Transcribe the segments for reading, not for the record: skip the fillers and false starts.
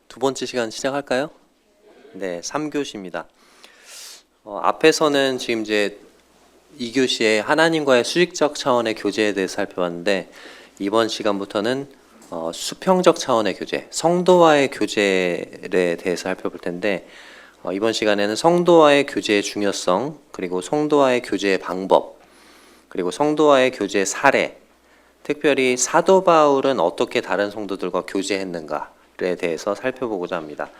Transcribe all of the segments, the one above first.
두 번째 시간 시작할까요? 네, 3교시입니다. 앞에서는 지금 이제 2교시에 하나님과의 수직적 차원의 교제에 대해 살펴봤는데 이번 시간부터는 수평적 차원의 교제, 성도와의 교제에 대해서 살펴볼 텐데 이번 시간에는 성도와의 교제의 중요성, 그리고 성도와의 교제의 방법, 그리고 성도와의 교제의 사례, 특별히 사도 바울은 어떻게 다른 성도들과 교제했는가에 대해서 살펴보고자 합니다.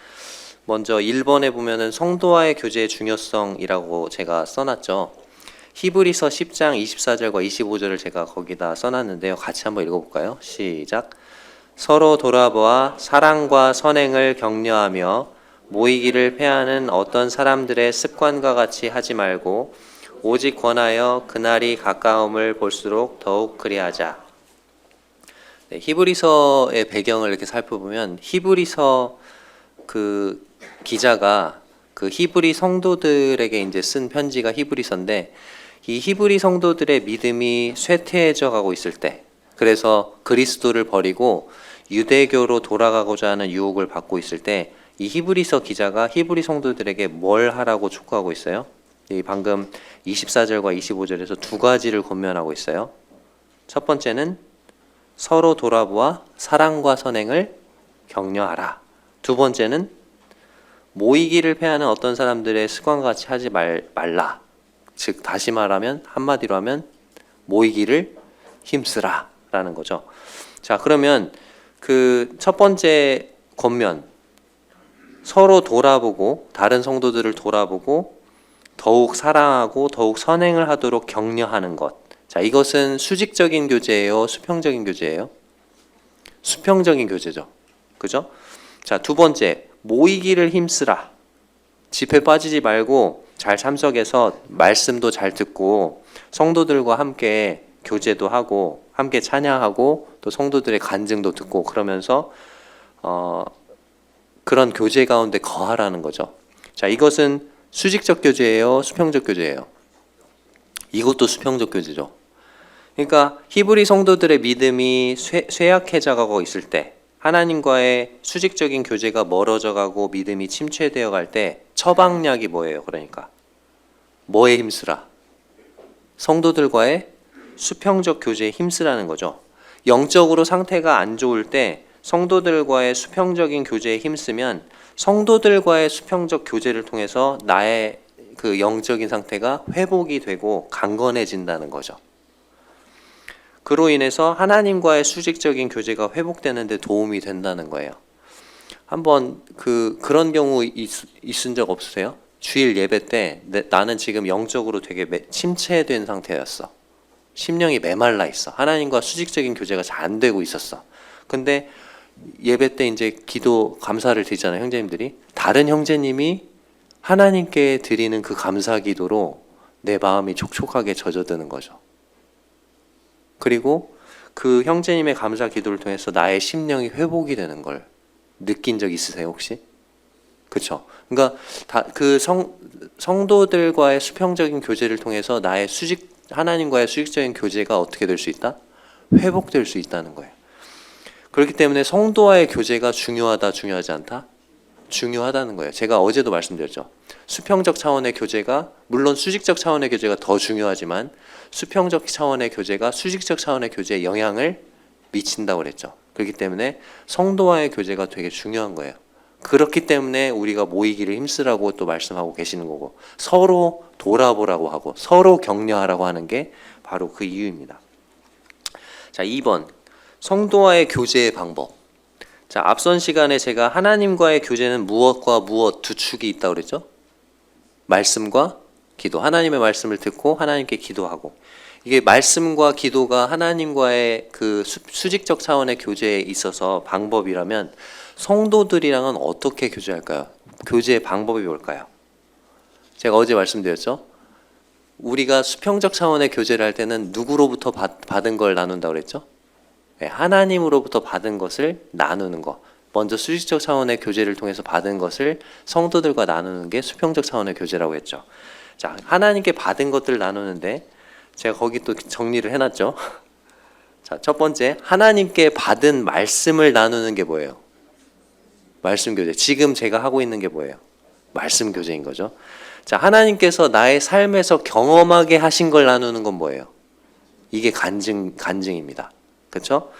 먼저 1번에 보면은 성도와의 교제의 중요성이라고 제가 써놨죠. 히브리서 10장 24절과 25절을 제가 거기다 써놨는데요. 같이 한번 읽어볼까요? 시작. 서로 돌아보아 사랑과 선행을 격려하며 모이기를 패하는 어떤 사람들의 습관과 같이 하지 말고 오직 권하여 그날이 가까움을 볼수록 더욱 그리하자. 네, 히브리서의 배경을 이렇게 살펴보면 히브리서 그 기자가 그 히브리 성도들에게 이제 쓴 편지가 히브리서인데 이 히브리 성도들의 믿음이 쇠퇴해져 가고 있을 때, 그래서 그리스도를 버리고 유대교로 돌아가고자 하는 유혹을 받고 있을 때 이 히브리서 기자가 히브리 성도들에게 뭘 하라고 촉구하고 있어요? 이 방금 24절과 25절에서 두 가지를 권면하고 있어요. 첫 번째는 서로 돌아보아 사랑과 선행을 격려하라. 두 번째는 모이기를 패하는 어떤 사람들의 습관과 같이 하지 말라. 즉 다시 말하면 한마디로 하면 모이기를 힘쓰라 라는 거죠. 자, 그러면 그 첫 번째 권면, 서로 돌아보고 다른 성도들을 돌아보고 더욱 사랑하고 더욱 선행을 하도록 격려하는 것. 자, 이것은 수직적인 교제예요? 수평적인 교제예요? 수평적인 교제죠. 그죠? 자, 두 번째, 모이기를 힘쓰라. 집회 빠지지 말고 잘 참석해서 말씀도 잘 듣고 성도들과 함께 교제도 하고 함께 찬양하고 또 성도들의 간증도 듣고 그러면서 그런 교제 가운데 거하라는 거죠. 자, 이것은 수직적 교제예요? 수평적 교제예요? 이것도 수평적 교제죠. 그러니까 히브리 성도들의 믿음이 쇠약해져 가고 있을 때, 하나님과의 수직적인 교제가 멀어져 가고 믿음이 침체되어 갈 때 처방약이 뭐예요? 그러니까 뭐에 힘쓰라? 성도들과의 수평적 교제에 힘쓰라는 거죠. 영적으로 상태가 안 좋을 때 성도들과의 수평적인 교제에 힘쓰면 성도들과의 수평적 교제를 통해서 나의 그 영적인 상태가 회복이 되고 강건해진다는 거죠. 그로 인해서 하나님과의 수직적인 교제가 회복되는 데 도움이 된다는 거예요. 한번 그런 경우 있은 적 없으세요? 주일 예배 때 나는 지금 영적으로 되게 침체된 상태였어. 심령이 메말라 있어. 하나님과 수직적인 교제가 잘 안 되고 있었어. 근데 예배 때 이제 기도 감사를 드리잖아요, 형제님들이. 다른 형제님이 하나님께 드리는 그 감사 기도로 내 마음이 촉촉하게 젖어드는 거죠. 그리고 그 형제님의 감사 기도를 통해서 나의 심령이 회복이 되는 걸 느낀 적 있으세요, 혹시? 그렇죠. 그러니까 성도들과의 수평적인 교제를 통해서 나의 하나님과의 수직적인 교제가 어떻게 될 수 있다? 회복될 수 있다는 거예요. 그렇기 때문에 성도와의 교제가 중요하다, 중요하지 않다? 중요하다는 거예요. 제가 어제도 말씀드렸죠. 수평적 차원의 교제가, 물론 수직적 차원의 교제가 더 중요하지만 수평적 차원의 교제가 수직적 차원의 교제에 영향을 미친다고 그랬죠. 그렇기 때문에 성도와의 교제가 되게 중요한 거예요. 그렇기 때문에 우리가 모이기를 힘쓰라고 또 말씀하고 계시는 거고, 서로 돌아보라고 하고 서로 격려하라고 하는 게 바로 그 이유입니다. 자, 2번, 성도와의 교제의 방법. 자, 앞선 시간에 제가 하나님과의 교제는 무엇과 무엇 두 축이 있다고 그랬죠? 말씀과 기도. 하나님의 말씀을 듣고 하나님께 기도하고. 이게 말씀과 기도가 하나님과의 그 수직적 차원의 교제에 있어서 방법이라면 성도들이랑은 어떻게 교제할까요? 교제의 방법이 뭘까요? 제가 어제 말씀드렸죠? 우리가 수평적 차원의 교제를 할 때는 누구로부터 받은 걸 나눈다고 그랬죠? 하나님으로부터 받은 것을 나누는 것. 먼저 수직적 차원의 교제를 통해서 받은 것을 성도들과 나누는 게 수평적 차원의 교제라고 했죠. 자, 하나님께 받은 것들을 나누는데 제가 거기 또 정리를 해놨죠. 자, 첫 번째, 하나님께 받은 말씀을 나누는 게 뭐예요? 말씀 교제. 지금 제가 하고 있는 게 뭐예요? 말씀 교제인 거죠. 자, 하나님께서 나의 삶에서 경험하게 하신 걸 나누는 건 뭐예요? 이게 간증입니다. 그렇죠?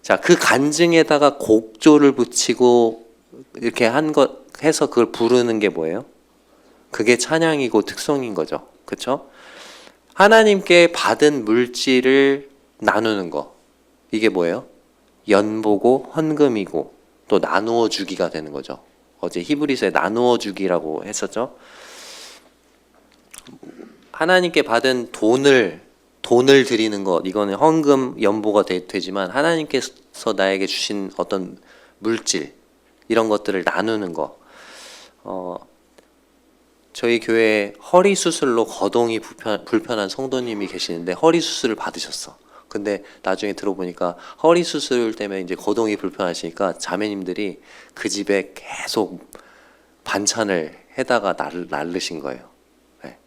자, 그 간증에다가 곡조를 붙이고 이렇게 한 것 해서 그걸 부르는 게 뭐예요? 그게 찬양이고 특성인 거죠. 그렇죠? 하나님께 받은 물질을 나누는 거. 이게 뭐예요? 연보고 헌금이고 또 나누어 주기가 되는 거죠. 어제 히브리서에 나누어 주기라고 했었죠. 하나님께 받은 돈을 드리는 것, 이거는 헌금, 연보가 되지만 하나님께서 나에게 주신 어떤 물질, 이런 것들을 나누는 거. 저희 교회에 허리 수술로 거동이 불편한 성도님이 계시는데 허리 수술을 받으셨어. 근데 나중에 들어보니까 허리 수술 때문에 이제 거동이 불편하시니까 자매님들이 그 집에 계속 반찬을 해다가 날르신 거예요. 네.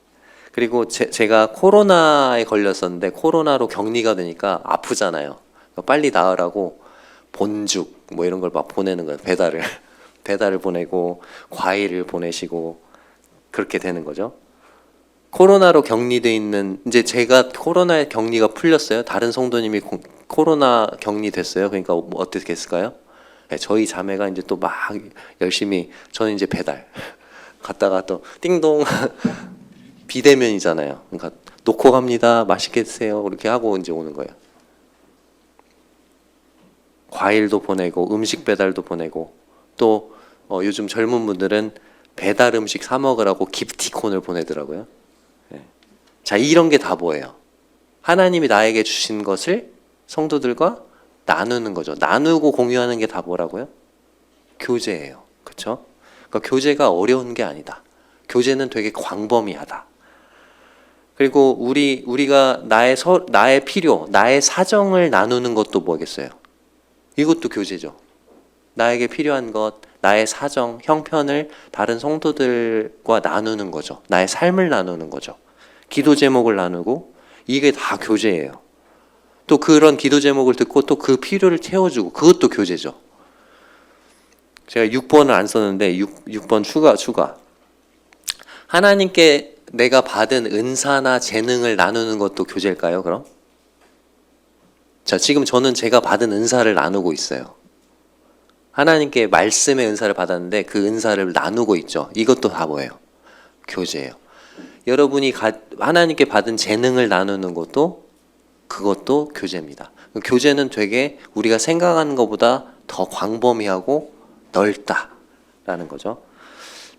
그리고 제가 코로나에 걸렸었는데 코로나로 격리가 되니까 아프잖아요. 빨리 나으라고 본죽 뭐 이런 걸 막 보내는 거예요. 배달을 보내고 과일을 보내시고 그렇게 되는 거죠. 코로나로 격리돼 있는, 이제 제가 코로나에 격리가 풀렸어요. 다른 성도님이 코로나 격리됐어요. 그러니까 뭐 어떻게 했을까요? 네, 저희 자매가 이제 또 막 열심히, 저는 이제 배달 갔다가 또 띵동 비대면이잖아요. 그러니까 놓고 갑니다. 맛있게 드세요. 이렇게 하고 이제 오는 거예요. 과일도 보내고 음식 배달도 보내고 또 요즘 젊은 분들은 배달 음식 사 먹으라고 기프티콘을 보내더라고요. 네. 자, 이런 게 다 뭐예요? 하나님이 나에게 주신 것을 성도들과 나누는 거죠. 나누고 공유하는 게 다 뭐라고요? 교제예요. 그렇죠? 그러니까 교제가 어려운 게 아니다. 교제는 되게 광범위하다. 그리고 우리가 나의 필요, 나의 사정을 나누는 것도 뭐겠어요? 이것도 교제죠. 나에게 필요한 것, 나의 사정, 형편을 다른 성도들과 나누는 거죠. 나의 삶을 나누는 거죠. 기도 제목을 나누고 이게 다 교제예요. 또 그런 기도 제목을 듣고 또 그 필요를 채워주고 그것도 교제죠. 제가 6번을 안 썼는데 6번 추가. 하나님께 내가 받은 은사나 재능을 나누는 것도 교제일까요, 그럼? 자, 지금 저는 제가 받은 은사를 나누고 있어요. 하나님께 말씀의 은사를 받았는데 그 은사를 나누고 있죠. 이것도 다 뭐예요? 교제예요. 여러분이 하나님께 받은 재능을 나누는 것도 그것도 교제입니다. 교제는 되게 우리가 생각하는 것보다 더 광범위하고 넓다라는 거죠.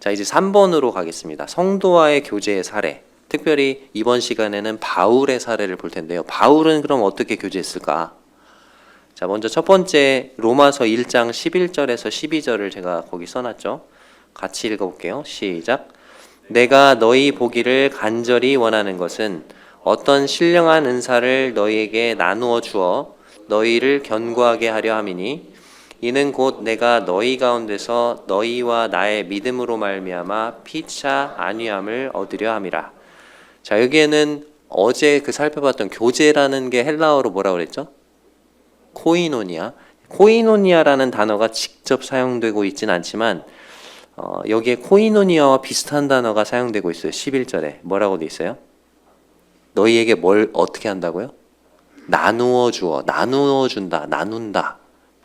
자, 이제 3번으로 가겠습니다. 성도와의 교제의 사례. 특별히 이번 시간에는 바울의 사례를 볼 텐데요. 바울은 그럼 어떻게 교제했을까? 자, 먼저 첫 번째 로마서 1장 11절에서 12절을 제가 거기 써놨죠. 같이 읽어볼게요. 시작. 내가 너희 보기를 간절히 원하는 것은 어떤 신령한 은사를 너희에게 나누어 주어 너희를 견고하게 하려 함이니 이는 곧 내가 너희 가운데서 너희와 나의 믿음으로 말미암아 피차 안위함을 얻으려 함이라. 자, 여기에는 어제 살펴봤던 교제라는 게 헬라어로 뭐라고 그랬죠? 코이노니아라는 단어가 직접 사용되고 있진 않지만 여기에 코이노니아와 비슷한 단어가 사용되고 있어요. 11절에 뭐라고 돼 있어요? 너희에게 뭘 어떻게 한다고요? 나누어 주어, 나누어 준다, 나눈다.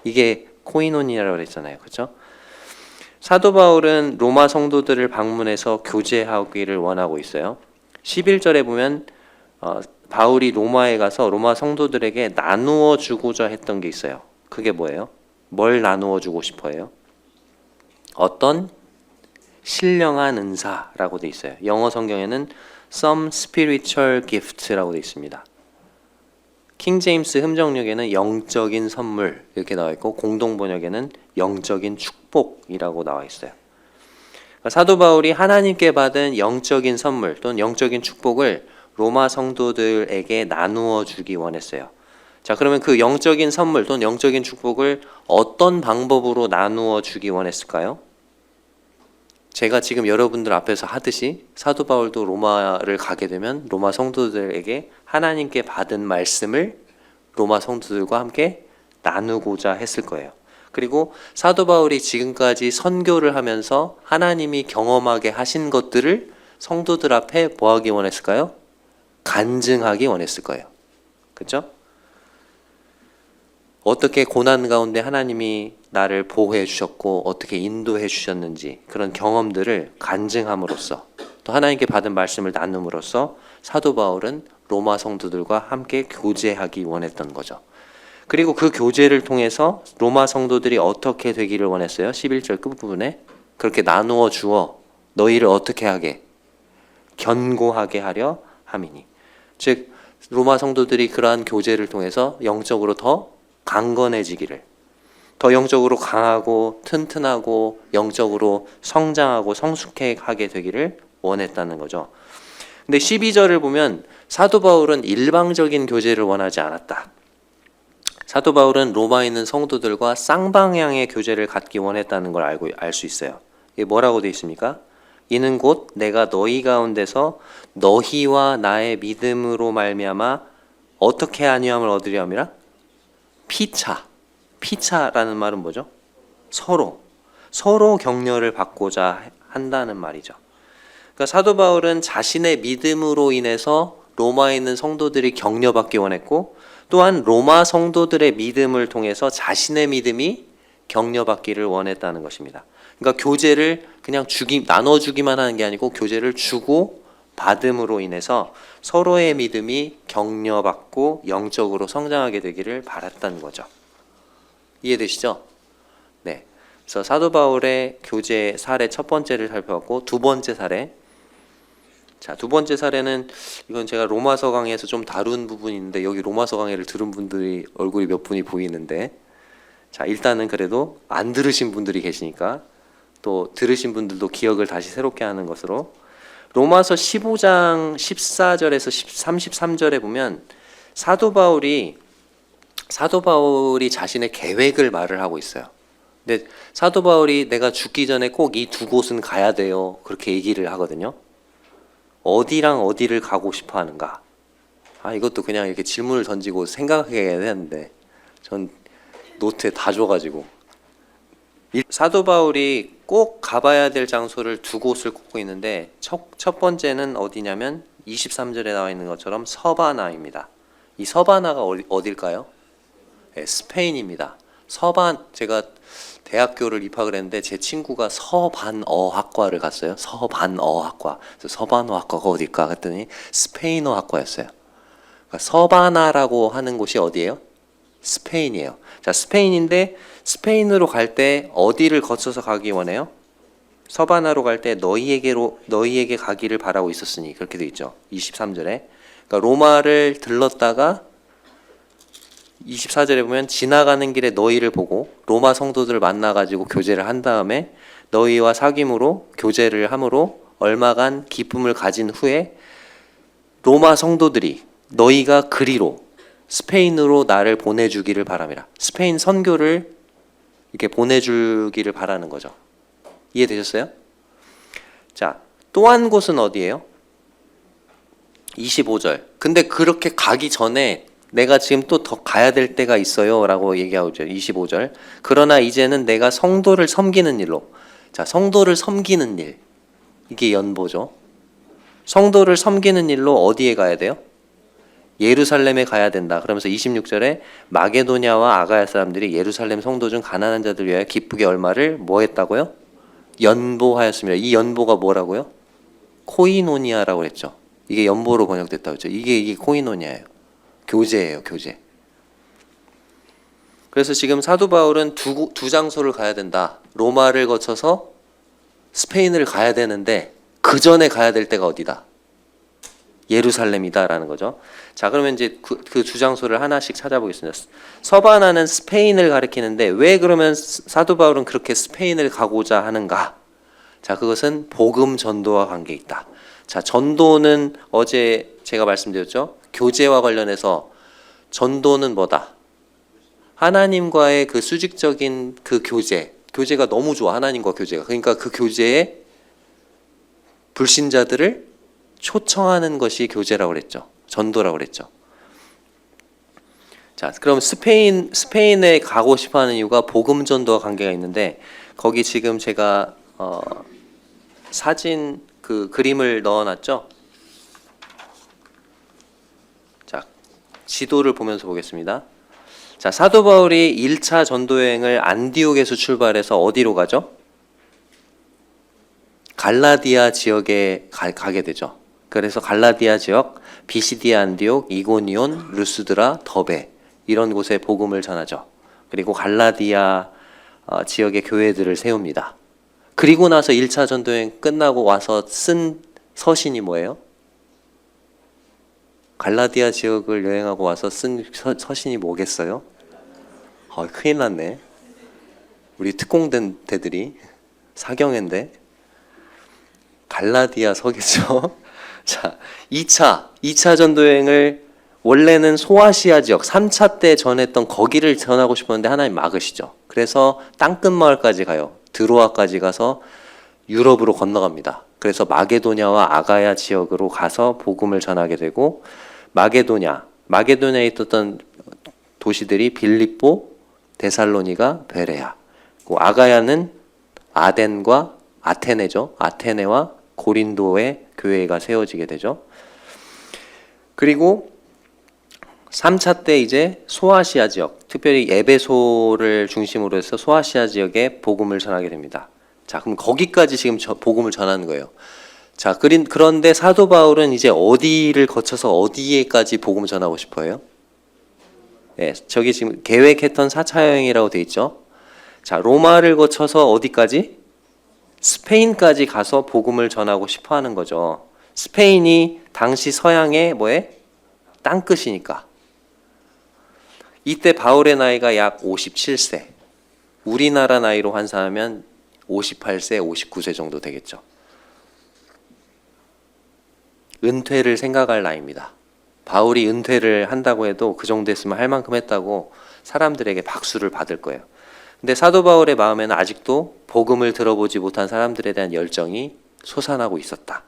이게 코이노니아라고 했잖아요. 그렇죠? 사도 바울은 로마 성도들을 방문해서 교제하기를 원하고 있어요. 11절에 보면 바울이 로마에 가서 로마 성도들에게 나누어 주고자 했던 게 있어요. 그게 뭐예요? 뭘 나누어 주고 싶어요? 어떤 신령한 은사라고 돼 있어요. 영어 성경에는 some spiritual gift라고 돼 있습니다. 킹 제임스 흠정역에는 영적인 선물 이렇게 나와 있고 공동 번역에는 영적인 축복이라고 나와 있어요. 사도 바울이 하나님께 받은 영적인 선물 또는 영적인 축복을 로마 성도들에게 나누어 주기 원했어요. 자, 그러면 그 영적인 선물 또는 영적인 축복을 어떤 방법으로 나누어 주기 원했을까요? 제가 지금 여러분들 앞에서 하듯이 사도 바울도 로마를 가게 되면 로마 성도들에게 하나님께 받은 말씀을 로마 성도들과 함께 나누고자 했을 거예요. 그리고 사도 바울이 지금까지 선교를 하면서 하나님이 경험하게 하신 것들을 성도들 앞에 뭐 하기 원했을까요? 간증하기 원했을 거예요. 그렇죠? 어떻게 고난 가운데 하나님이 나를 보호해 주셨고 어떻게 인도해 주셨는지 그런 경험들을 간증함으로써 또 하나님께 받은 말씀을 나눔으로써 사도 바울은 로마 성도들과 함께 교제하기 원했던 거죠. 그리고 그 교제를 통해서 로마 성도들이 어떻게 되기를 원했어요? 11절 끝부분에 그렇게 나누어 주어 너희를 어떻게 하게? 견고하게 하려 함이니. 즉 로마 성도들이 그러한 교제를 통해서 영적으로 더 강건해지기를, 더 영적으로 강하고 튼튼하고 영적으로 성장하고 성숙하게 되기를 원했다는 거죠. 근데 12절을 보면 사도 바울은 일방적인 교제를 원하지 않았다. 사도 바울은 로마에 있는 성도들과 쌍방향의 교제를 갖기 원했다는 걸 알 수 있어요. 이게 뭐라고 되어 있습니까? 이는 곧 내가 너희 가운데서 너희와 나의 믿음으로 말미암아 어떻게 안위함을 얻으려 함이라? 피차라는 말은 뭐죠? 서로 격려를 받고자 한다는 말이죠. 그러니까 사도 바울은 자신의 믿음으로 인해서 로마에 있는 성도들이 격려받기 원했고 또한 로마 성도들의 믿음을 통해서 자신의 믿음이 격려받기를 원했다는 것입니다. 그러니까 교제를 그냥 나눠주기만 하는 게 아니고 교제를 주고 받음으로 인해서 서로의 믿음이 격려받고 영적으로 성장하게 되기를 바랐다는 거죠. 이해되시죠? 네. 그래서 사도 바울의 교제 사례 첫 번째를 살펴봤고 두 번째 사례. 자, 두 번째 사례는 이건 제가 로마서 강의에서 좀 다룬 부분인데 여기 로마서 강의를 들은 분들이 얼굴이 몇 분이 보이는데 자, 일단은 그래도 안 들으신 분들이 계시니까 또 들으신 분들도 기억을 다시 새롭게 하는 것으로 로마서 15장 14절에서 33절에 보면 사도 바울이 자신의 계획을 말을 하고 있어요. 근데 사도 바울이 내가 죽기 전에 꼭 이 두 곳은 가야 돼요. 그렇게 얘기를 하거든요. 어디랑 어디를 가고 싶어 하는가? 이것도 그냥 이렇게 질문을 던지고 생각해야 되는데 전 노트에 다 줘가지고 사도 바울이 꼭 가봐야 될 장소를 두 곳을 꼽고 있는데 첫 번째는 어디냐면 23절에 나와 있는 것처럼 서바나입니다. 이 서바나가 어딜까요? 네, 스페인입니다. 제가 대학교를 입학을 했는데 제 친구가 서반어학과를 갔어요. 서반어학과. 그래서 서반어학과가 어딜까 했더니 스페인어학과였어요. 그러니까 서바나라고 하는 곳이 어디예요? 스페인이에요. 자, 스페인인데 스페인으로 갈 때 어디를 거쳐서 가기 원해요? 서바나로 갈 때 너희에게 가기를 바라고 있었으니 그렇게 돼 있죠. 23절에. 그러니까 로마를 들렀다가 24절에 보면 지나가는 길에 너희를 보고 로마 성도들을 만나가지고 교제를 한 다음에 너희와 사귐으로 교제를 함으로 얼마간 기쁨을 가진 후에 로마 성도들이 너희가 그리로 스페인으로 나를 보내주기를 바랍니다. 스페인 선교를 이렇게 보내주기를 바라는 거죠. 이해되셨어요? 자, 또 한 곳은 어디예요? 25절. 근데 그렇게 가기 전에 내가 지금 또 더 가야 될 때가 있어요 라고 얘기하고 있죠. 25절. 그러나 이제는 내가 성도를 섬기는 일로. 자, 성도를 섬기는 일. 이게 연보죠. 성도를 섬기는 일로 어디에 가야 돼요? 예루살렘에 가야 된다. 그러면서 26절에 마게도냐와 아가야 사람들이 예루살렘 성도 중 가난한 자들 위하여 기쁘게 얼마를 뭐 했다고요? 연보하였습니다. 이 연보가 뭐라고요? 코이노니아라고 했죠. 이게 연보로 번역됐다고 했죠. 이게 코이노니아예요. 교제예요, 교제. 그래서 지금 사도 바울은 두 장소를 가야 된다. 로마를 거쳐서 스페인을 가야 되는데 그 전에 가야 될 때가 어디다? 예루살렘이다라는 거죠. 자, 그러면 이제 그 두 장소를 하나씩 찾아보겠습니다. 서바나는 스페인을 가리키는데 왜 그러면 사도 바울은 그렇게 스페인을 가고자 하는가? 자, 그것은 복음 전도와 관계 있다. 자, 전도는 어제 제가 말씀드렸죠. 교제와 관련해서 전도는 뭐다? 하나님과의 그 수직적인 그 교제가 너무 좋아. 하나님과 교제가. 그러니까 그 교제에 불신자들을 초청하는 것이 교제라고 그랬죠. 전도라고 그랬죠. 자, 그럼 스페인에 가고 싶어하는 이유가 복음 전도와 관계가 있는데 거기 지금 제가 사진 그 그림을 넣어놨죠. 자, 지도를 보면서 보겠습니다. 자, 사도 바울이 1차 전도 여행을 안디옥에서 출발해서 어디로 가죠? 갈라디아 지역에 가게 되죠. 그래서 갈라디아 지역, 비시디아 안디옥, 이고니온, 루스드라, 더베 이런 곳에 복음을 전하죠. 그리고 갈라디아 지역의 교회들을 세웁니다. 그리고 나서 1차 전도여행 끝나고 와서 쓴 서신이 뭐예요? 갈라디아 지역을 여행하고 와서 쓴 서신이 뭐겠어요? 큰일 났네. 우리 특공된 대들이 사경인데 갈라디아 서겠죠. 자, 2차 전도여행을 원래는 소아시아 지역 3차 때 전했던 거기를 전하고 싶었는데 하나님 막으시죠. 그래서 땅끝 마을까지 가요. 드로아까지 가서 유럽으로 건너갑니다. 그래서 마게도냐와 아가야 지역으로 가서 복음을 전하게 되고 마게도냐에 있었던 도시들이 빌립보, 데살로니가, 베레아. 아가야는 아덴과 아테네죠. 아테네와 고린도의 교회가 세워지게 되죠. 그리고 3차 때 이제 소아시아 지역, 특별히 에베소를 중심으로 해서 소아시아 지역에 복음을 전하게 됩니다. 자, 그럼 거기까지 지금 복음을 전하는 거예요. 자, 그런데 사도 바울은 이제 어디를 거쳐서 어디에까지 복음을 전하고 싶어요? 네, 저기 지금 계획했던 4차 여행이라고 돼 있죠. 자, 로마를 거쳐서 어디까지? 스페인까지 가서 복음을 전하고 싶어 하는 거죠. 스페인이 당시 서양의 뭐에? 땅끝이니까. 이때 바울의 나이가 약 57세. 우리나라 나이로 환산하면 58세, 59세 정도 되겠죠. 은퇴를 생각할 나이입니다. 바울이 은퇴를 한다고 해도 그 정도 했으면 할 만큼 했다고 사람들에게 박수를 받을 거예요. 근데 사도 바울의 마음에는 아직도 복음을 들어보지 못한 사람들에 대한 열정이 솟아나고 있었다.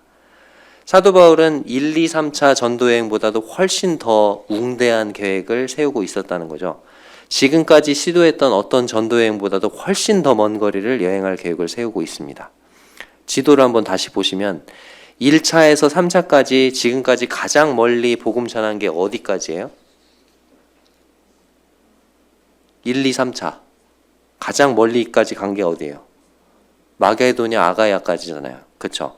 사도 바울은 1, 2, 3차 전도여행보다도 훨씬 더 웅대한 계획을 세우고 있었다는 거죠. 지금까지 시도했던 어떤 전도여행보다도 훨씬 더 먼 거리를 여행할 계획을 세우고 있습니다. 지도를 한번 다시 보시면 1차에서 3차까지 지금까지 가장 멀리 복음 전한 게 어디까지예요? 1, 2, 3차. 가장 멀리까지 간 게 어디예요? 마게도냐 아가야까지잖아요. 그렇죠?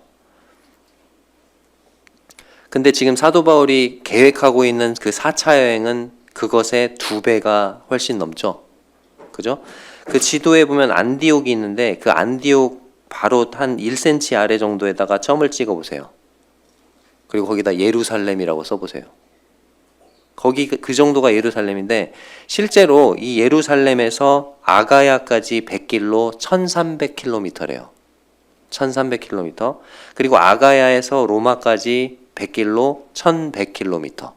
근데 지금 사도 바울이 계획하고 있는 그 4차 여행은 그것의 2배가 훨씬 넘죠. 그죠? 그 지도에 보면 안디옥이 있는데 그 안디옥 바로 한 1cm 아래 정도에다가 점을 찍어 보세요. 그리고 거기다 예루살렘이라고 써 보세요. 거기 그 정도가 예루살렘인데 실제로 이 예루살렘에서 아가야까지 100길로 1300km래요. 1300km. 그리고 아가야에서 로마까지 100길로 1100km.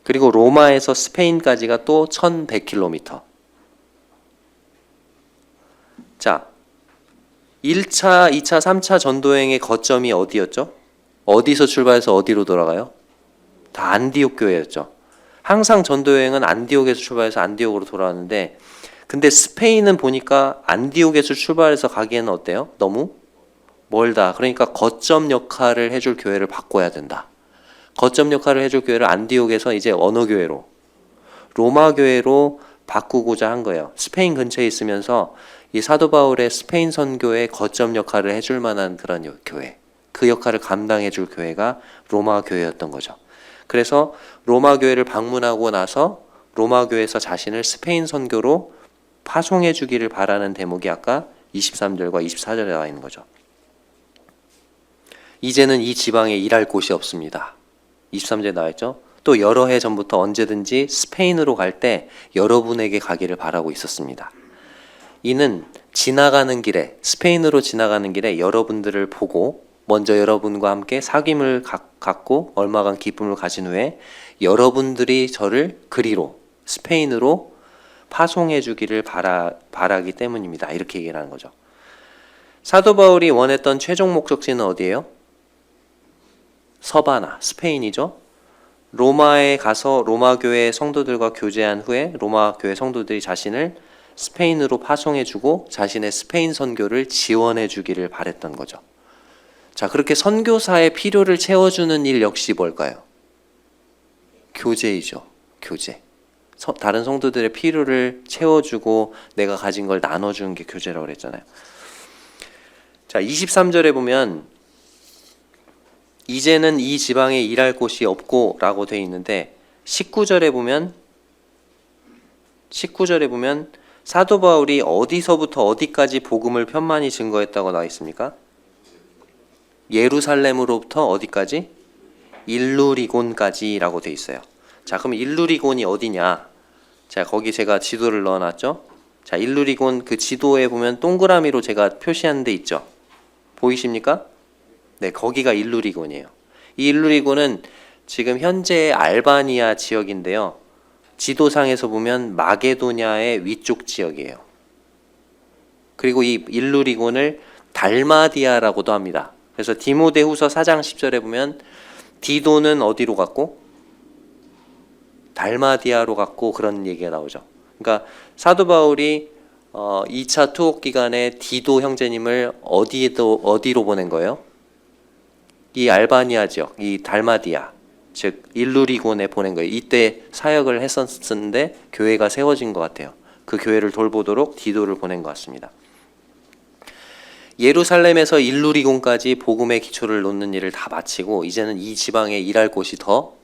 그리고 로마에서 스페인까지가 또 1100km. 자, 1차, 2차, 3차 전도여행의 거점이 어디였죠? 어디서 출발해서 어디로 돌아가요? 다 안디옥 교회였죠. 항상 전도여행은 안디옥에서 출발해서 안디옥으로 돌아왔는데 근데 스페인은 보니까 안디옥에서 출발해서 가기에는 어때요? 너무 멀다. 그러니까 거점 역할을 해줄 교회를 바꿔야 된다. 거점 역할을 해줄 교회를 안디옥에서 이제 어느 교회로? 로마 교회로 바꾸고자 한 거예요. 스페인 근처에 있으면서 이 사도 바울의 스페인 선교의 거점 역할을 해줄 만한 그런 교회, 그 역할을 감당해 줄 교회가 로마 교회였던 거죠. 그래서 로마 교회를 방문하고 나서 로마 교회에서 자신을 스페인 선교로 파송해 주기를 바라는 대목이 아까 23절과 24절에 나와 있는 거죠. 이제는 이 지방에 일할 곳이 없습니다. 23절에 나와 있죠. 또 여러 해 전부터 언제든지 스페인으로 갈 때 여러분에게 가기를 바라고 있었습니다. 이는 지나가는 길에 스페인으로 지나가는 길에 여러분들을 보고 먼저 여러분과 함께 사귐을 갖고 얼마간 기쁨을 가진 후에 여러분들이 저를 그리로 스페인으로 파송해 주기를 바라기 때문입니다. 이렇게 얘기를 하는 거죠. 사도 바울이 원했던 최종 목적지는 어디예요? 서바나, 스페인이죠. 로마에 가서 로마 교회 성도들과 교제한 후에 로마 교회 성도들이 자신을 스페인으로 파송해주고 자신의 스페인 선교를 지원해주기를 바랬던 거죠. 자, 그렇게 선교사의 필요를 채워주는 일 역시 뭘까요? 교제이죠. 교제. 다른 성도들의 필요를 채워주고 내가 가진 걸 나눠주는 게 교제라고 그랬잖아요. 자, 23절에 보면 이제는 이 지방에 일할 곳이 없고 라고 되어 있는데 19절에 보면 사도 바울이 어디서부터 어디까지 복음을 편만히 증거했다고 나와 있습니까? 예루살렘으로부터 어디까지? 일루리곤까지 라고 되어 있어요. 자, 그럼 일루리곤이 어디냐? 자, 거기 제가 지도를 넣어놨죠. 자, 일루리곤 그 지도에 보면 동그라미로 제가 표시한 데 있죠. 보이십니까? 네, 거기가 일루리곤이에요. 이 일루리곤은 지금 현재의 알바니아 지역인데요. 지도상에서 보면 마게도냐의 위쪽 지역이에요. 그리고 이 일루리곤을 달마디아라고도 합니다. 그래서 디모데후서 4장 10절에 보면 디도는 어디로 갔고 달마디아로 갔고 그런 얘기가 나오죠. 그러니까 사도 바울이 2차 투옥 기간에 디도 형제님을 어디로 보낸 거예요? 이 알바니아 지역, 이 달마디아, 즉 일루리곤에 보낸 거예요. 이때 사역을 했었는데 교회가 세워진 것 같아요. 그 교회를 돌보도록 디도를 보낸 것 같습니다. 예루살렘에서 일루리곤까지 복음의 기초를 놓는 일을 다 마치고 이제는 이 지방에 일할 곳이 더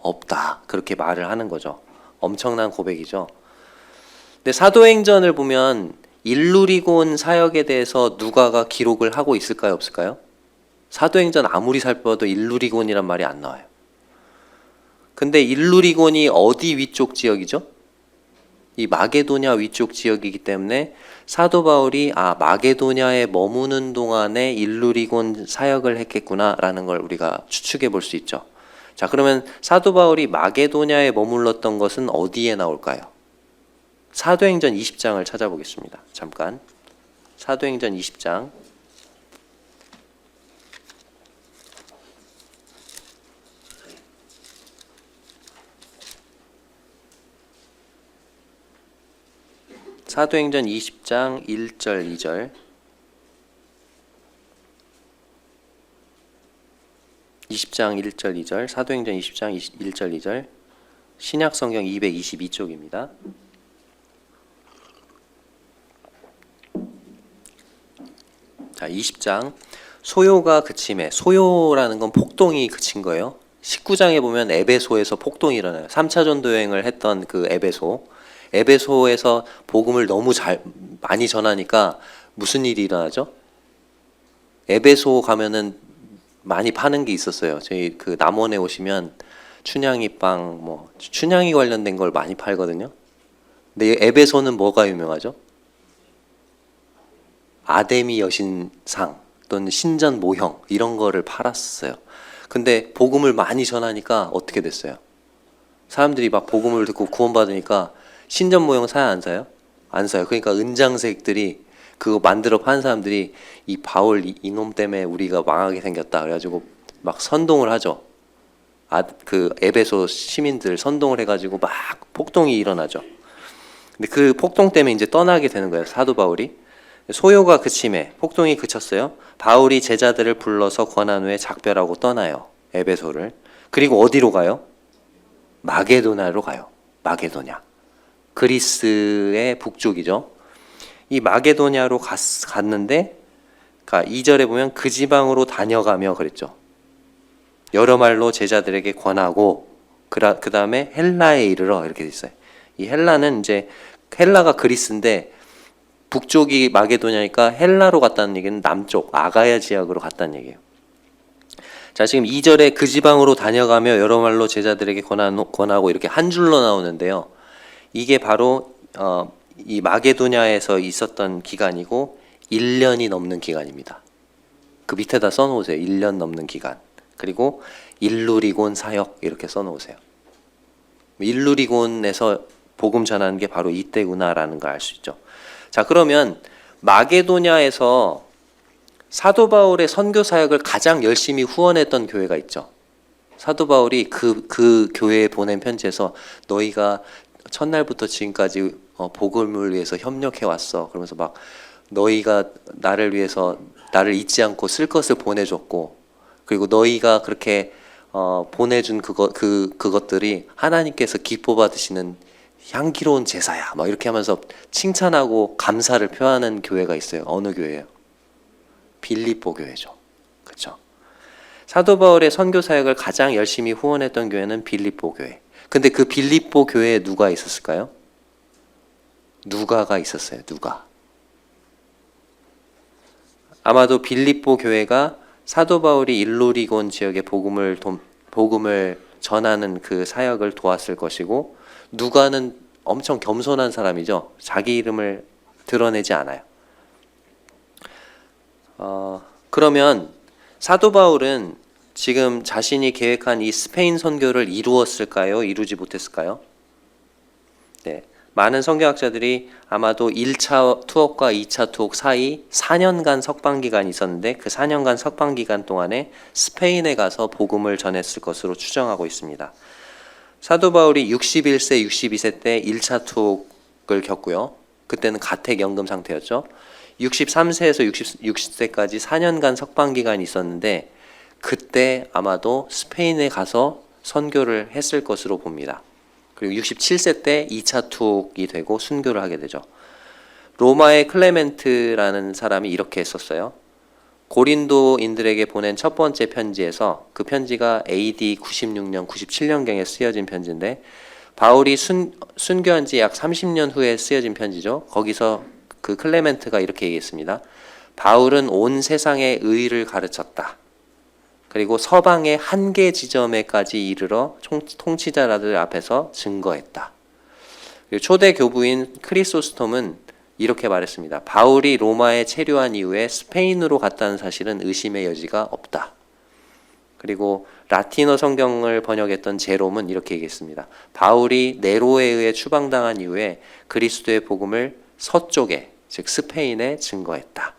없다. 그렇게 말을 하는 거죠. 엄청난 고백이죠. 근데 사도행전을 보면 일루리곤 사역에 대해서 누가가 기록을 하고 있을까요? 없을까요? 사도행전 아무리 살펴봐도 일루리곤이란 말이 안 나와요. 근데 일루리곤이 어디 위쪽 지역이죠? 이 마게도냐 위쪽 지역이기 때문에 사도 바울이 마게도냐에 머무는 동안에 일루리곤 사역을 했겠구나라는 걸 우리가 추측해 볼 수 있죠. 자, 그러면 사도 바울이 마게도냐에 머물렀던 것은 어디에 나올까요? 사도행전 20장을 찾아보겠습니다. 잠깐. 사도행전 20장. 사도행전 20장 1절 2절. 20장 1절 2절. 사도행전 20장 1절 2절. 신약성경 222쪽입니다. 자, 20장 소요가 그침에, 소요라는 건 폭동이 그친 거예요. 19장에 보면 에베소에서 폭동이 일어나요. 3차 전도 여행을 했던 그 에베소에서 복음을 너무 많이 전하니까 무슨 일이 일어나죠? 에베소 가면은 많이 파는 게 있었어요. 저희 그 남원에 오시면 춘향이 빵, 춘향이 관련된 걸 많이 팔거든요. 근데 에베소는 뭐가 유명하죠? 아데미 여신상 또는 신전 모형 이런 거를 팔았어요. 근데 복음을 많이 전하니까 어떻게 됐어요? 사람들이 막 복음을 듣고 구원받으니까 신전 모형 사요, 안 사요? 안 사요. 그러니까 은장색들이 그거 만들어 파는 사람들이 이 바울 이놈 때문에 우리가 망하게 생겼다 그래가지고 막 선동을 하죠. 그 에베소 시민들 선동을 해가지고 막 폭동이 일어나죠. 근데 그 폭동 때문에 이제 떠나게 되는 거예요. 사도 바울이. 소요가 그침에 폭동이 그쳤어요. 바울이 제자들을 불러서 권한 후에 작별하고 떠나요. 에베소를. 그리고 어디로 가요? 마게도냐로 가요. 마게도냐. 그리스의 북쪽이죠. 이 마게도냐로 갔는데 2절에 보면 그 지방으로 다녀가며 그랬죠. 여러 말로 제자들에게 권하고 그 다음에 헬라에 이르러 이렇게 돼 있어요. 이 헬라는 이제 헬라가 그리스인데 북쪽이 마게도냐니까 헬라로 갔다는 얘기는 남쪽 아가야 지역으로 갔다는 얘기예요. 자, 지금 2절에 그 지방으로 다녀가며 여러 말로 제자들에게 권하고 이렇게 한 줄로 나오는데요. 이게 바로 이 마게도냐에서 있었던 기간이고 1년이 넘는 기간입니다. 그 밑에다 써놓으세요. 1년 넘는 기간. 그리고 일루리곤 사역 이렇게 써놓으세요. 일루리곤에서 복음 전하는 게 바로 이때구나라는 걸 알 수 있죠. 자, 그러면 마게도냐에서 사도 바울의 선교 사역을 가장 열심히 후원했던 교회가 있죠. 사도 바울이 그 교회에 보낸 편지에서 너희가 첫날부터 지금까지 복음을 위해서 협력해 왔어. 그러면서 막 너희가 나를 위해서 나를 잊지 않고 쓸 것을 보내줬고, 그리고 너희가 그렇게 보내준 그것들이 하나님께서 기뻐 받으시는 향기로운 제사야. 막 이렇게 하면서 칭찬하고 감사를 표하는 교회가 있어요. 어느 교회예요? 빌립보 교회죠. 그렇죠? 사도 바울의 선교 사역을 가장 열심히 후원했던 교회는 빌립보 교회. 근데 그 빌립보 교회에 누가 있었을까요? 누가가 있었어요. 누가. 아마도 빌립보 교회가 사도 바울이 일루리곤 지역의 복음을 전하는 그 사역을 도왔을 것이고, 누가는 엄청 겸손한 사람이죠. 자기 이름을 드러내지 않아요. 그러면 사도 바울은 지금 자신이 계획한 이 스페인 선교를 이루었을까요? 이루지 못했을까요? 네. 많은 선교학자들이 아마도 1차 투옥과 2차 투옥 사이 4년간 석방기간이 있었는데 그 4년간 석방기간 동안에 스페인에 가서 복음을 전했을 것으로 추정하고 있습니다. 사도 바울이 61세, 62세 때 1차 투옥을 겪고요. 그때는 가택연금 상태였죠. 63세에서 60세까지 4년간 석방기간이 있었는데 그때 아마도 스페인에 가서 선교를 했을 것으로 봅니다. 그리고 67세 때 2차 투옥이 되고 순교를 하게 되죠. 로마의 클레멘트라는 사람이 이렇게 했었어요. 고린도인들에게 보낸 첫 번째 편지에서, 그 편지가 AD 96년, 97년경에 쓰여진 편지인데 바울이 순교한 지 약 30년 후에 쓰여진 편지죠. 거기서 그 클레멘트가 이렇게 얘기했습니다. 바울은 온 세상에 의를 가르쳤다. 그리고 서방의 한계 지점에까지 이르러 통치자들 앞에서 증거했다. 그리고 초대 교부인 크리소스톰은 이렇게 말했습니다. 바울이 로마에 체류한 이후에 스페인으로 갔다는 사실은 의심의 여지가 없다. 그리고 라틴어 성경을 번역했던 제롬은 이렇게 얘기했습니다. 바울이 네로에 의해 추방당한 이후에 그리스도의 복음을 서쪽에, 즉 스페인에 증거했다.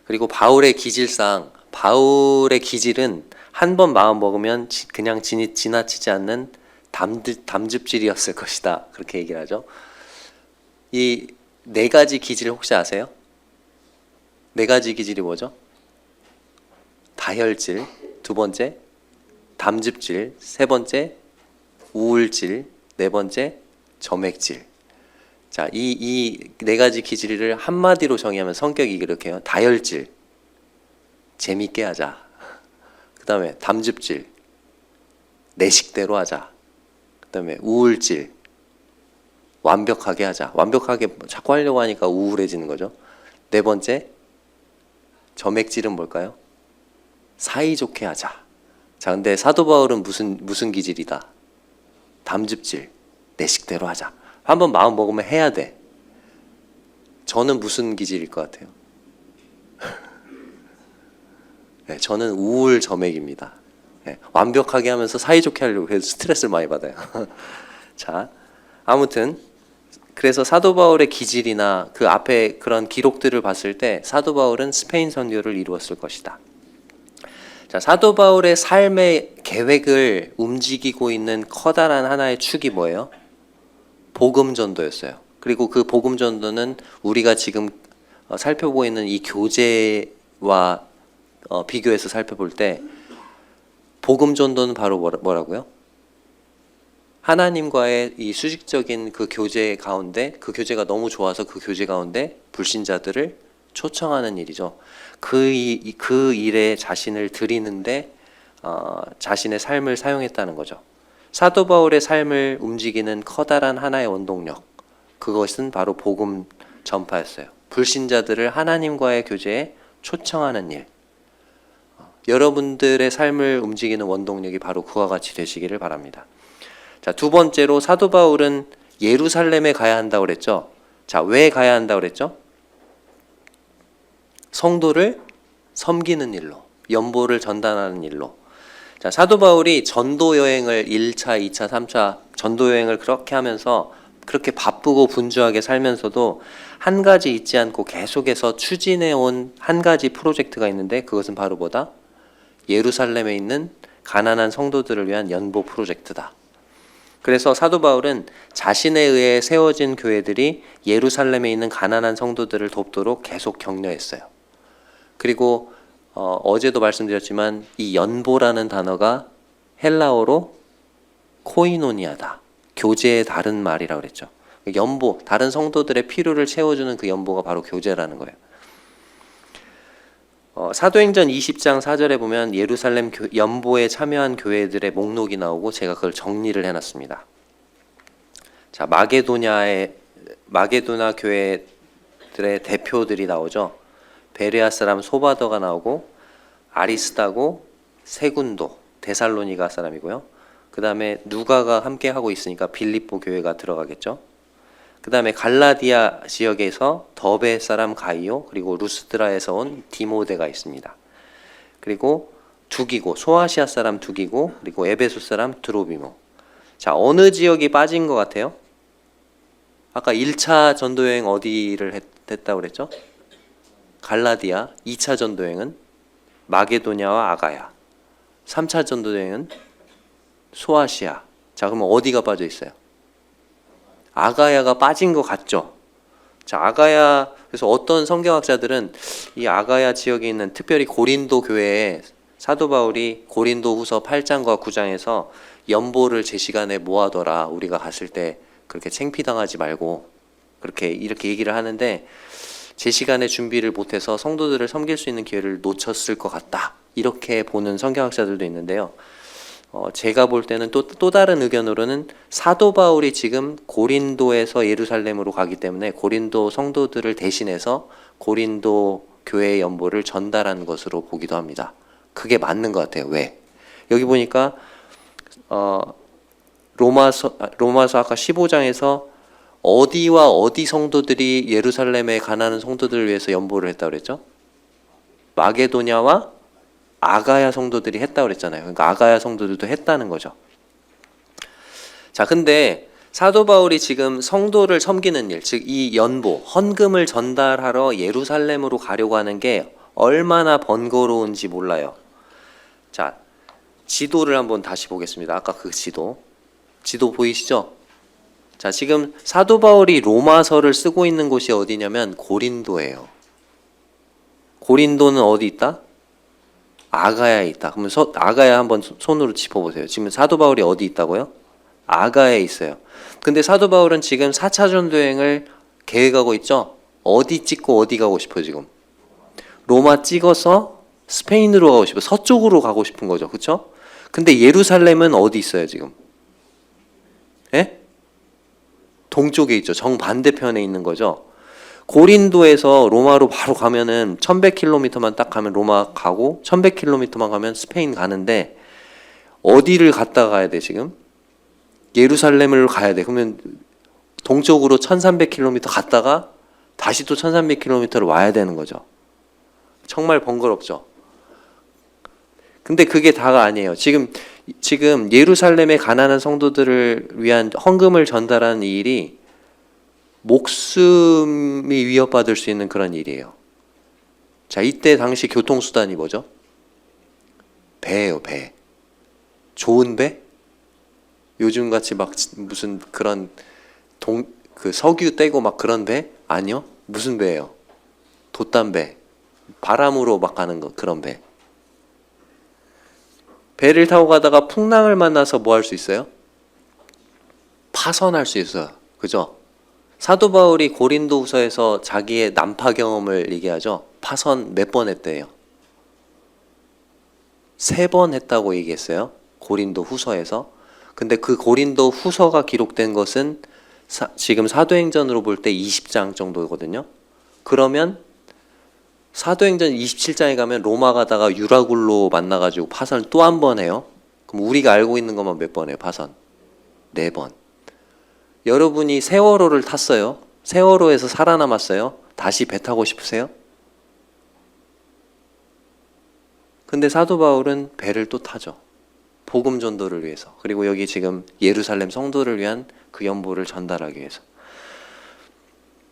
그리고 바울의 기질상 바울의 기질은 한 번 마음 먹으면 그냥 지나치지 않는 담즙질이었을 것이다. 그렇게 얘기를 하죠. 이 네 가지 기질 혹시 아세요? 네 가지 기질이 뭐죠? 다혈질, 두 번째 담즙질, 세 번째 우울질, 네 번째 점액질. 자, 이 네 가지 기질을 한마디로 정의하면 성격이 이렇게 해요. 다혈질, 재밌게 하자. 그 다음에 담즙질, 내 식대로 하자. 그 다음에 우울질, 완벽하게 하자. 완벽하게 자꾸 하려고 하니까 우울해지는 거죠. 네 번째, 점액질은 뭘까요? 사이좋게 하자. 자, 근데 사도 바울은 무슨 기질이다? 담즙질, 내 식대로 하자. 한번 마음 먹으면 해야 돼. 저는 무슨 기질일 것 같아요? 네, 저는 우울 점액입니다. 네, 완벽하게 하면서 사이좋게 하려고 해서 스트레스를 많이 받아요. 자, 아무튼 그래서 사도 바울의 기질이나 그 앞에 그런 기록들을 봤을 때 사도 바울은 스페인 선교를 이루었을 것이다. 자, 사도 바울의 삶의 계획을 움직이고 있는 커다란 하나의 축이 뭐예요? 복음 전도였어요. 그리고 그 복음 전도는 우리가 지금 살펴보고 있는 이 교제와 비교해서 살펴볼 때 복음 전도는 바로 뭐라고요? 하나님과의 이 수직적인 그 교제 가운데, 그 교제가 너무 좋아서 그 교제 가운데 불신자들을 초청하는 일이죠. 그 일에 자신을 드리는데 자신의 삶을 사용했다는 거죠. 사도 바울의 삶을 움직이는 커다란 하나의 원동력, 그것은 바로 복음 전파였어요. 불신자들을 하나님과의 교제에 초청하는 일. 여러분들의 삶을 움직이는 원동력이 바로 그와 같이 되시기를 바랍니다. 자, 두 번째로 사도 바울은 예루살렘에 가야 한다고 그랬죠. 자, 왜 가야 한다고 그랬죠? 성도를 섬기는 일로, 연보를 전달하는 일로. 자, 사도 바울이 전도 여행을 1차, 2차, 3차 전도 여행을 그렇게 하면서 그렇게 바쁘고 분주하게 살면서도 한 가지 잊지 않고 계속해서 추진해 온 한 가지 프로젝트가 있는데 그것은 바로 뭐다? 예루살렘에 있는 가난한 성도들을 위한 연보 프로젝트다. 그래서 사도 바울은 자신에 의해 세워진 교회들이 예루살렘에 있는 가난한 성도들을 돕도록 계속 격려했어요. 그리고 어제도 말씀드렸지만 이 연보라는 단어가 헬라어로 코이노니아다. 교제의 다른 말이라고 그랬죠. 연보, 다른 성도들의 필요를 채워주는 그 연보가 바로 교제라는 거예요. 사도행전 20장 4절에 보면 예루살렘 연보에 참여한 교회들의 목록이 나오고 제가 그걸 정리를 해놨습니다. 자, 마게도냐 교회들의 대표들이 나오죠. 베레아 사람 소바더가 나오고 아리스다고 세군도 데살로니가 사람이고요. 그 다음에 누가가 함께 하고 있으니까 빌립보 교회가 들어가겠죠. 그 다음에 갈라디아 지역에서 더베 사람 가이오, 그리고 루스드라에서 온 디모데가 있습니다. 그리고 두기고, 소아시아 사람 두기고, 그리고 에베소 사람 드로비모. 자, 어느 지역이 빠진 것 같아요? 아까 1차 전도여행 어디를 했다고 그랬죠? 갈라디아. 2차 전도여행은 마게도냐와 아가야. 3차 전도여행은 소아시아. 자, 그러면 어디가 빠져 있어요? 아가야가 빠진 것 같죠. 자, 아가야, 그래서 어떤 성경학자들은 이 아가야 지역에 있는 특별히 고린도 교회에 사도 바울이 고린도 후서 8장과 9장에서 연보를 제 시간에 모아둬라. 우리가 갔을 때 그렇게 창피당하지 말고 이렇게 얘기를 하는데 제 시간에 준비를 못해서 성도들을 섬길 수 있는 기회를 놓쳤을 것 같다. 이렇게 보는 성경학자들도 있는데요. 제가 볼 때는 또 다른 의견으로는 사도 바울이 지금 고린도에서 예루살렘으로 가기 때문에 고린도 성도들을 대신해서 고린도 교회의 연보를 전달한 것으로 보기도 합니다. 그게 맞는 것 같아요. 왜? 여기 보니까 로마서 아까 15장에서 어디와 어디 성도들이 예루살렘에 가난한 성도들을 위해서 연보를 했다고 그랬죠? 마게도냐와 아가야 성도들이 했다고 그랬잖아요. 그러니까 아가야 성도들도 했다는 거죠. 자, 근데 사도 바울이 지금 성도를 섬기는 일, 즉 이 연보, 헌금을 전달하러 예루살렘으로 가려고 하는 게 얼마나 번거로운지 몰라요. 자, 지도를 한번 다시 보겠습니다. 아까 그 지도 보이시죠? 자, 지금 사도 바울이 로마서를 쓰고 있는 곳이 어디냐면 고린도예요. 고린도는 어디 있다? 아가야에 있다. 그러면 아가야 한번 손으로 짚어보세요. 지금 사도 바울이 어디 있다고요? 아가야에 있어요. 근데 사도 바울은 지금 4차 전도여행을 계획하고 있죠? 어디 찍고 어디 가고 싶어요 지금? 로마 찍어서 스페인으로 가고 싶어요. 서쪽으로 가고 싶은 거죠. 그렇죠? 근데 예루살렘은 어디 있어요 지금? 예? 동쪽에 있죠. 정반대편에 있는 거죠. 고린도에서 로마로 바로 가면은 1100km만 딱 가면 로마 가고 1100km만 가면 스페인 가는데 어디를 갔다 가야 돼 지금? 예루살렘을 가야 돼. 그러면 동쪽으로 1300km 갔다가 다시 또 1300km를 와야 되는 거죠. 정말 번거롭죠. 근데 그게 다가 아니에요. 지금 예루살렘의 가난한 성도들을 위한 헌금을 전달하는 이 일이 목숨이 위협받을 수 있는 그런 일이에요. 자, 이때 당시 교통수단이 뭐죠? 배예요, 배. 좋은 배? 요즘같이 막 무슨 그런 그 석유 떼고 막 그런 배? 아니요. 무슨 배예요? 돛담배. 바람으로 막 가는 거, 그런 배. 배를 타고 가다가 풍랑을 만나서 뭐 할 수 있어요? 파선할 수 있어요. 그죠? 사도 바울이 고린도후서에서 자기의 난파 경험을 얘기하죠. 파선 몇 번 했대요? 3번 했다고 얘기했어요. 고린도 후서에서. 근데 그 고린도 후서가 기록된 것은 지금 사도행전으로 볼 때 20장 정도거든요. 그러면 사도행전 27장에 가면 로마 가다가 유라굴로 만나가지고 파선을 또 한 번 해요. 그럼 우리가 알고 있는 것만 몇 번 해요? 파선 4번. 여러분이 세월호를 탔어요. 세월호에서 살아남았어요. 다시 배 타고 싶으세요? 근데 사도 바울은 배를 또 타죠. 복음 전도를 위해서. 그리고 여기 지금 예루살렘 성도를 위한 그 연보를 전달하기 위해서.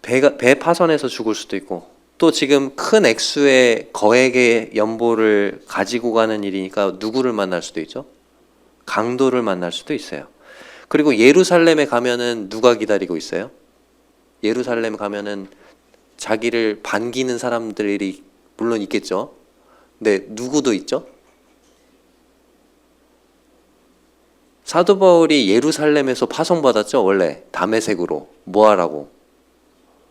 배 파선에서 죽을 수도 있고 또 지금 큰 액수의 거액의 연보를 가지고 가는 일이니까 누구를 만날 수도 있죠? 강도를 만날 수도 있어요. 그리고 예루살렘에 가면은 누가 기다리고 있어요? 예루살렘 가면은 자기를 반기는 사람들이 물론 있겠죠. 근데 누구도 있죠? 사도 바울이 예루살렘에서 파송받았죠. 원래 다메섹으로 뭐 하라고?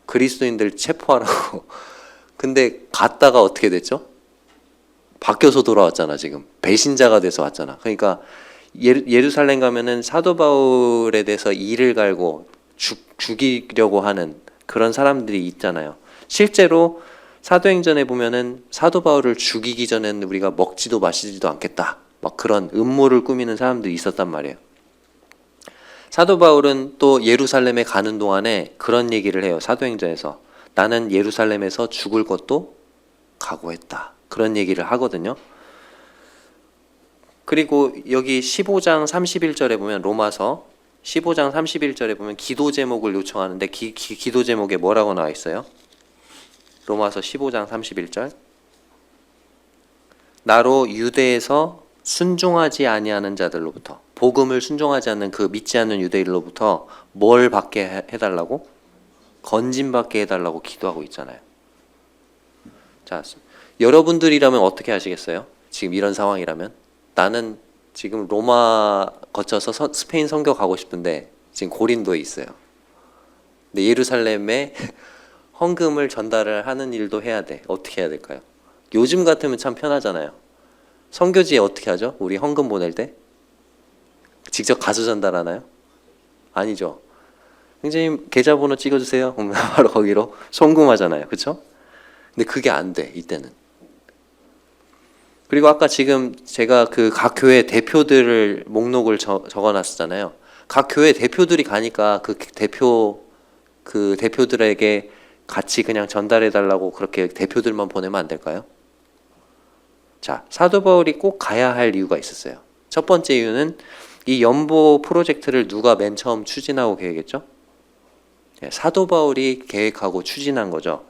그리스도인들 체포하라고. 근데 갔다가 어떻게 됐죠? 바뀌어서 돌아왔잖아. 지금 배신자가 돼서 왔잖아. 그러니까 예루살렘 가면은 사도 바울에 대해서 이를 갈고 죽이려고 하는 그런 사람들이 있잖아요. 실제로 사도행전에 보면은 사도 바울을 죽이기 전에는 우리가 먹지도 마시지도 않겠다. 막 그런 음모를 꾸미는 사람들이 있었단 말이에요. 사도 바울은 또 예루살렘에 가는 동안에 그런 얘기를 해요. 사도행전에서 나는 예루살렘에서 죽을 것도 각오했다. 그런 얘기를 하거든요. 그리고 여기 15장 31절에 보면 로마서 15장 31절에 보면 기도 제목을 요청하는데 기도 제목에 뭐라고 나와 있어요? 로마서 15장 31절 나로 유대에서 순종하지 아니하는 자들로부터 복음을 순종하지 않는 그 믿지 않는 유대인으로부터 뭘 받게 해달라고? 건짐받게 해달라고 기도하고 있잖아요. 자, 여러분들이라면 어떻게 하시겠어요? 지금 이런 상황이라면 나는 지금 로마 거쳐서 스페인 선교 가고 싶은데 지금 고린도에 있어요. 근데 예루살렘에 헌금을 전달을 하는 일도 해야 돼. 어떻게 해야 될까요? 요즘 같으면 참 편하잖아요. 선교지에 어떻게 하죠? 우리 헌금 보낼 때? 직접 가서 전달하나요? 아니죠. 선생님 계좌번호 찍어주세요. 그럼 바로 거기로 송금하잖아요. 그렇죠? 근데 그게 안 돼. 이때는. 그리고 아까 지금 제가 그 각 교회 대표들을 목록을 적어놨었잖아요. 각 교회 대표들이 가니까 그 대표들에게 같이 그냥 전달해달라고 그렇게 대표들만 보내면 안 될까요? 자, 사도 바울이 꼭 가야 할 이유가 있었어요. 첫 번째 이유는 이 연보 프로젝트를 누가 맨 처음 추진하고 계획했죠? 사도 바울이 계획하고 추진한 거죠.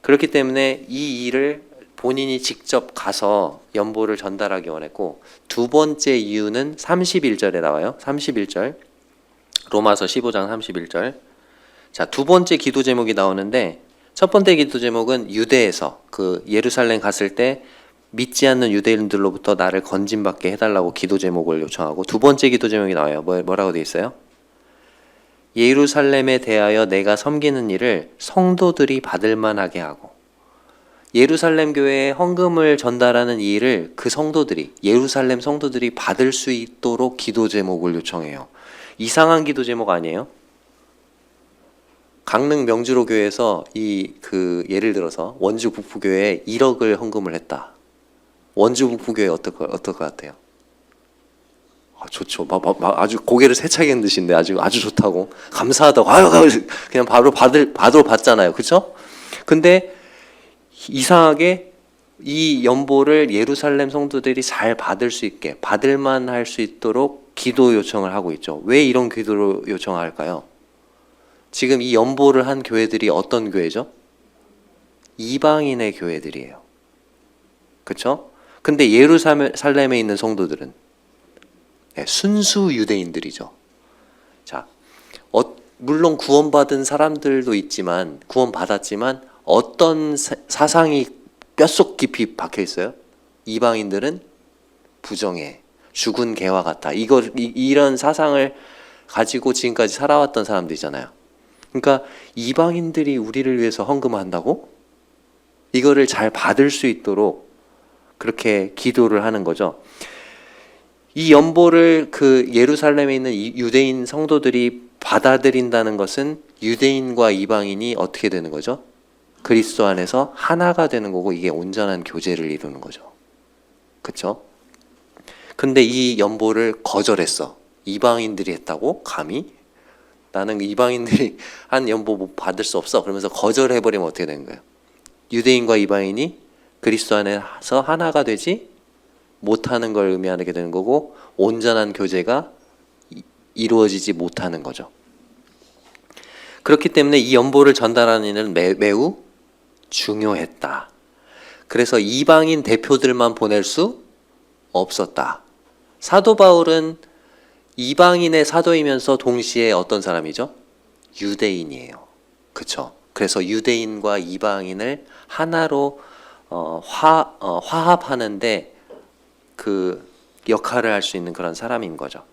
그렇기 때문에 이 일을 본인이 직접 가서 연보를 전달하기 원했고, 두 번째 이유는 31절에 나와요. 31절 로마서 15장 31절. 자, 두 번째 기도 제목이 나오는데 첫 번째 기도 제목은 유대에서 그 예루살렘 갔을 때 믿지 않는 유대인들로부터 나를 건짐받게 해달라고 기도 제목을 요청하고, 두 번째 기도 제목이 나와요. 뭐라고 되어 있어요? 예루살렘에 대하여 내가 섬기는 일을 성도들이 받을 만하게 하고, 예루살렘 교회에 헌금을 전달하는 이 일을 그 성도들이, 예루살렘 성도들이 받을 수 있도록 기도 제목을 요청해요. 이상한 기도 제목 아니에요? 강릉 명주로 교회에서 예를 들어서 원주 북부교회에 1억을 헌금을 했다. 원주 북부교회 어떨 것 같아요? 좋죠. 아주 고개를 세차게 흔드신데 아주 좋다고, 감사하다고, 그냥 바로 받잖아요. 그렇죠? 근데 이상하게 이 연보를 예루살렘 성도들이 잘 받을 수 있게, 받을만 할 수 있도록 기도 요청을 하고 있죠. 왜 이런 기도를 요청할까요? 지금 이 연보를 한 교회들이 어떤 교회죠? 이방인의 교회들이에요. 그렇죠? 근데 예루살렘에 있는 성도들은 순수 유대인들이죠. 자, 물론 구원받은 사람들도 있지만, 구원받았지만 어떤 사상이 뼛속 깊이 박혀 있어요? 이방인들은 부정해, 죽은 개와 같다. 이런 사상을 가지고 지금까지 살아왔던 사람들이잖아요. 그러니까 이방인들이 우리를 위해서 헌금한다고? 이거를 잘 받을 수 있도록 그렇게 기도를 하는 거죠. 이 연보를 그 예루살렘에 있는 유대인 성도들이 받아들인다는 것은 유대인과 이방인이 어떻게 되는 거죠? 그리스도 안에서 하나가 되는 거고, 이게 온전한 교제를 이루는 거죠. 그렇죠? 근데 이 연보를 거절했어. 이방인들이 했다고? 감히? 나는 이방인들이 한 연보 못 받을 수 없어. 그러면서 거절해버리면 어떻게 되는 거예요? 유대인과 이방인이 그리스도 안에서 하나가 되지 못하는 걸 의미하게 되는 거고, 온전한 교제가 이루어지지 못하는 거죠. 그렇기 때문에 이 연보를 전달하는 일은 매우 중요했다. 그래서 이방인 대표들만 보낼 수 없었다. 사도 바울은 이방인의 사도이면서 동시에 어떤 사람이죠? 유대인이에요. 그쵸? 그래서 유대인과 이방인을 하나로 화합하는데 그 역할을 할 수 있는 그런 사람인 거죠.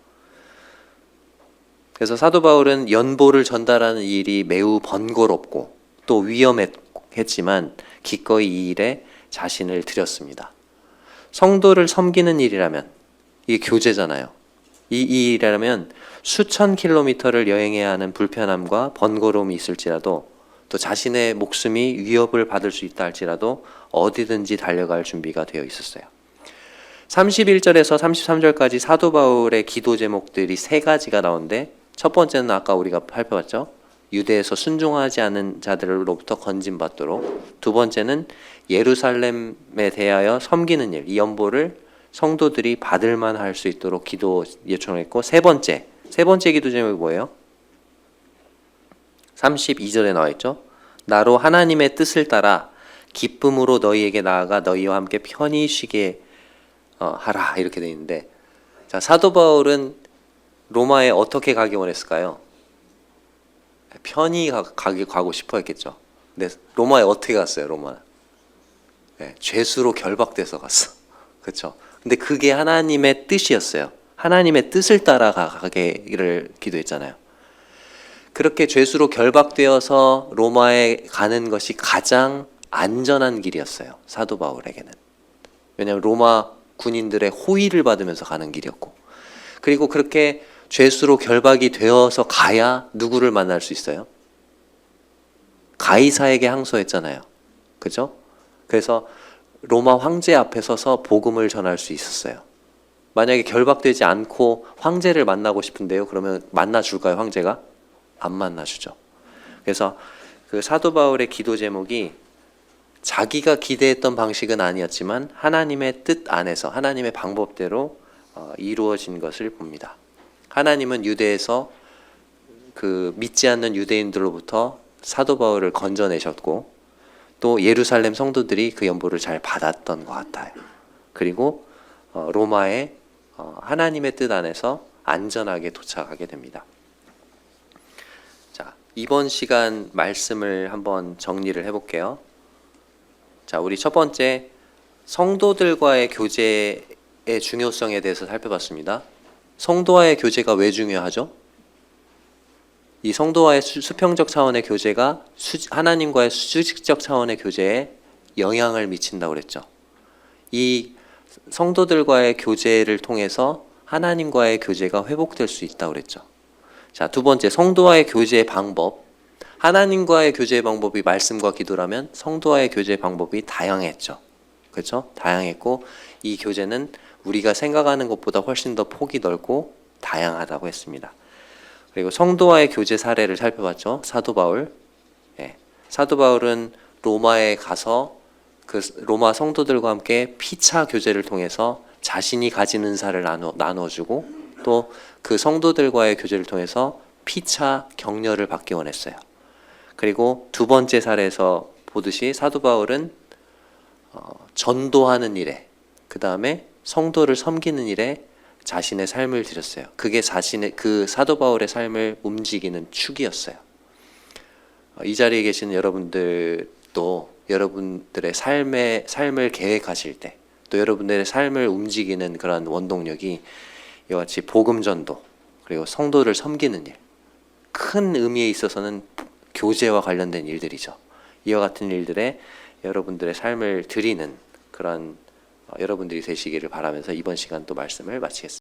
그래서 사도 바울은 연보를 전달하는 일이 매우 번거롭고 또 위험했지만 기꺼이 이 일에 자신을 들였습니다. 성도를 섬기는 일이라면, 이게 교제잖아요. 이 일이라면 수천 킬로미터를 여행해야 하는 불편함과 번거로움이 있을지라도, 또 자신의 목숨이 위협을 받을 수 있다 할지라도 어디든지 달려갈 준비가 되어 있었어요. 31절에서 33절까지 사도 바울의 기도 제목들이 세 가지가 나오는데, 첫 번째는 아까 우리가 살펴봤죠. 유대에서 순종하지 않은 자들로부터 건진받도록. 두 번째는 예루살렘에 대하여 섬기는 일, 이 연보를 성도들이 받을만 할 수 있도록 기도 요청을 했고, 세 번째 기도 제목이 뭐예요? 32절에 나와 있죠. 나로 하나님의 뜻을 따라 기쁨으로 너희에게 나아가 너희와 함께 편히 쉬게 하라, 이렇게 되어 있는데, 자, 사도 바울은 로마에 어떻게 가기 원했을까요? 편히 가고 싶어 했겠죠. 근데 로마에 어떻게 갔어요? 로마 네, 죄수로 결박돼서 갔어. 그렇죠? 근데 그게 하나님의 뜻이었어요. 하나님의 뜻을 따라 가기를 기도했잖아요. 그렇게 죄수로 결박되어서 로마에 가는 것이 가장 안전한 길이었어요. 사도 바울에게는. 왜냐하면 로마 군인들의 호의를 받으면서 가는 길이었고, 그리고 그렇게 죄수로 결박이 되어서 가야 누구를 만날 수 있어요? 가이사에게 항소했잖아요. 그죠? 그래서 로마 황제 앞에 서서 복음을 전할 수 있었어요. 만약에 결박되지 않고 황제를 만나고 싶은데요, 그러면 만나줄까요? 황제가? 안 만나주죠. 그래서 그 사도 바울의 기도 제목이 자기가 기대했던 방식은 아니었지만 하나님의 뜻 안에서, 하나님의 방법대로 이루어진 것을 봅니다. 하나님은 유대에서 그 믿지 않는 유대인들로부터 사도 바울을 건져내셨고, 또 예루살렘 성도들이 그 연보를 잘 받았던 것 같아요. 그리고 로마에 하나님의 뜻 안에서 안전하게 도착하게 됩니다. 자, 이번 시간 말씀을 한번 정리를 해볼게요. 자, 우리 첫 번째, 성도들과의 교제의 중요성에 대해서 살펴봤습니다. 성도와의 교제가 왜 중요하죠? 이 성도와의 수평적 차원의 교제가 하나님과의 수직적 차원의 교제에 영향을 미친다고 그랬죠. 이 성도들과의 교제를 통해서 하나님과의 교제가 회복될 수 있다고 그랬죠. 자, 두 번째, 성도와의 교제의 방법. 하나님과의 교제의 방법이 말씀과 기도라면 성도와의 교제의 방법이 다양했죠. 그렇죠? 다양했고, 이 교제는 우리가 생각하는 것보다 훨씬 더 폭이 넓고 다양하다고 했습니다. 그리고 성도와의 교제 사례를 살펴봤죠. 사도 바울. 예. 사도 바울은 로마에 가서 그 로마 성도들과 함께 피차 교제를 통해서 자신이 가진 은사를 나눠주고, 또 그 성도들과의 교제를 통해서 피차 격려를 받기 원했어요. 그리고 두 번째 사례에서 보듯이 사도 바울은 전도하는 일에, 그 다음에 성도를 섬기는 일에 자신의 삶을 드렸어요. 그게 그 사도 바울의 삶을 움직이는 축이었어요. 이 자리에 계시는 여러분들도 여러분들의 삶을 계획하실 때, 또 여러분들의 삶을 움직이는 그런 원동력이 이와 같이 복음 전도, 그리고 성도를 섬기는 일, 큰 의미에 있어서는 교제와 관련된 일들이죠. 이와 같은 일들에 여러분들의 삶을 드리는 그런 여러분들이 되시기를 바라면서 이번 시간 또 말씀을 마치겠습니다.